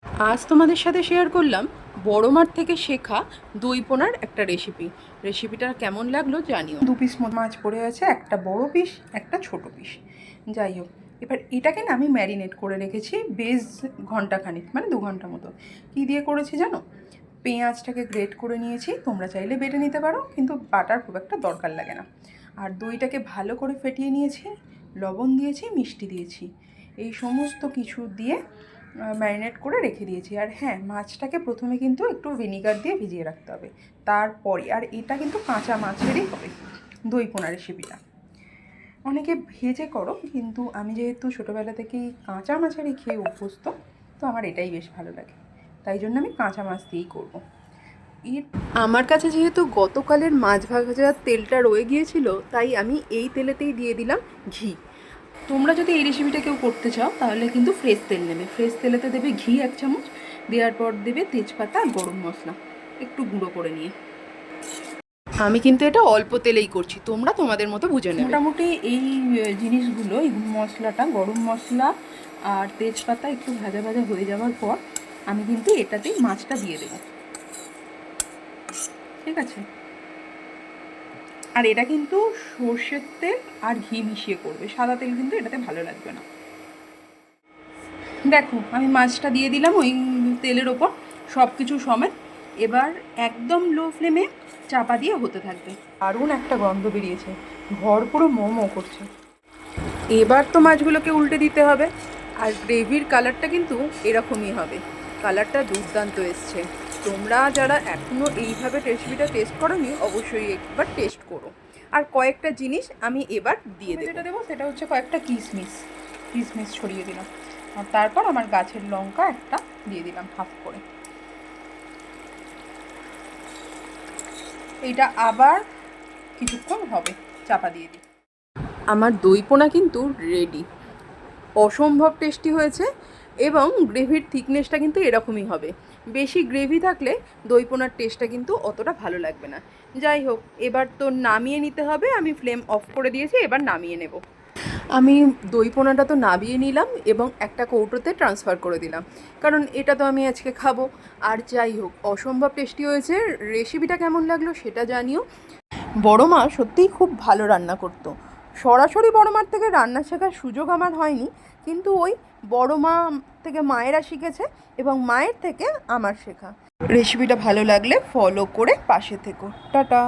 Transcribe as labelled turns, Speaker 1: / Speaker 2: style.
Speaker 1: আজ তোমাদের সাথে শেয়ার করলাম বড় মার থেকে শেখা দই পোনার একটা রেসিপিটা কেমন লাগলো জানিও। 2 পিস মাছ পড়ে আছে, একটা বড় পিস একটা ছোট পিস। যাই হোক, এবার এটাকে না আমি ম্যারিনেট করে রেখেছি বেশ ঘন্টাখানিক, মানে 2 ঘন্টা মতো। কী দিয়ে করেছি জানো? পেঁয়াজটাকে গ্রেট করে নিয়েছি, তোমরা চাইলে বেটে নিতে পারো, কিন্তু বাটার খুব একটা দরকার লাগে না। আর দইটাকে ভালো করে ফেটিয়ে নিয়েছি, লবণ দিয়েছি, মিষ্টি দিয়েছি, এই সমস্ত কিছু দিয়ে ম্যারিনেট করে রেখে দিয়েছি। আর হ্যাঁ, মাছটাকে প্রথমে কিন্তু একটু ভিনিগার দিয়ে ভিজিয়ে রাখতে হবে তারপরে। আর এটা কিন্তু কাঁচা মাছেরই হবে দই পোনা রেসিপিটা। অনেকে ভেজে করো, কিন্তু আমি যেহেতু ছোটোবেলা থেকেই কাঁচা মাছেরই খেয়ে অভ্যস্ত, তো আমার এটাই বেশ ভালো লাগে, তাই জন্য আমি কাঁচা মাছ দিয়েই করবো। আমার কাছে যেহেতু গতকালের মাছ ভাজার তেলটা রয়ে গিয়েছিল, তাই আমি এই তেলেতেই দিয়ে দিলাম ঘি। তোমরা যদি এই রেসিপিটা কেউ করতে চাও তাহলে কিন্তু ফ্রেশ তেল নেবে। ফ্রেশ তেলেতে দেবে ঘি 1 চামচ, দেওয়ার পর দেবে তেজপাতা আর গরম মশলা একটু গুঁড়ো করে নিয়ে। আমি কিন্তু এটা অল্প তেলেই করছি, তোমরা তোমাদের মতো বুঝে নেবে। মোটামুটি এই জিনিসগুলো, এই মশলাটা, গরম মশলা আর তেজপাতা একটু ভাজা ভাজা হয়ে যাওয়ার পর আমি কিন্তু এটাতেই মাছটা দিয়ে দেবো, ঠিক আছে? আর এটা কিন্তু সর্ষের তেল আর ঘি মিশিয়ে করবে, সাদা তেল কিন্তু এটাতে ভালো লাগবে না। দেখো, আমি মাছটা দিয়ে দিলাম ওই তেলের ওপর সব কিছু সমেত। এবার একদম লো ফ্লেমে চাপা দিয়ে হতে থাকবে। দারুণ একটা গন্ধ বেরিয়েছে, ঘর পুরো মোমো করছে। এবার তো মাছগুলোকে উল্টে দিতে হবে। আর গ্রেভির কালারটা কিন্তু এরকমই হবে, কালারটা দুর্দান্ত এসছে। তোমরা যারা এখনও এইভাবে রেসিপিটা টেস্ট করোনি, অবশ্যই একবার টেস্ট করো। আর কয়েকটা জিনিস আমি এবার দিয়ে দেবো। যেটা দেবো সেটা হচ্ছে কয়েকটা কিশমিশ ছড়িয়ে দিলাম। আর তারপর আমার গাছের লঙ্কা একটা দিয়ে দিলাম হাফ করে। এইটা আবার কিছুক্ষণ হবে, চাপা দিয়ে দিই। আমার দই পোনা কিন্তু রেডি। অসম্ভব টেস্টি হয়েছে, এবং গ্রেভির থিকনেসটা কিন্তু এরকমই হবে। বেশি গ্রেভি থাকলে দই পোনার টেস্টটা কিন্তু অতটা ভালো লাগবে না। যাই হোক, এবার তো নামিয়ে নিতে হবে। আমি ফ্লেম অফ করে দিয়েছি, এবার নামিয়ে নেব। আমি দই পোনাটা তো নামিয়ে নিলাম এবং একটা কৌটোতে ট্রান্সফার করে দিলাম, কারণ এটা তো আমি আজকে খাবো। আর যাই হোক, অসম্ভব টেস্টি হয়েছে। রেসিপিটা কেমন লাগলো সেটা জানিও। বড় মা সত্যিই খুব ভালো রান্না করতো। সরাসরি বড় মার থেকে রান্না শেখার সুযোগ আমার হয়নি, কিন্তু ওই বড় মা থেকে মায়েরা শিখেছে এবং মায়ের থেকে আমার শেখা। রেসিপিটা ভালো লাগলে ফলো করে পাশে থেকো। টাটা।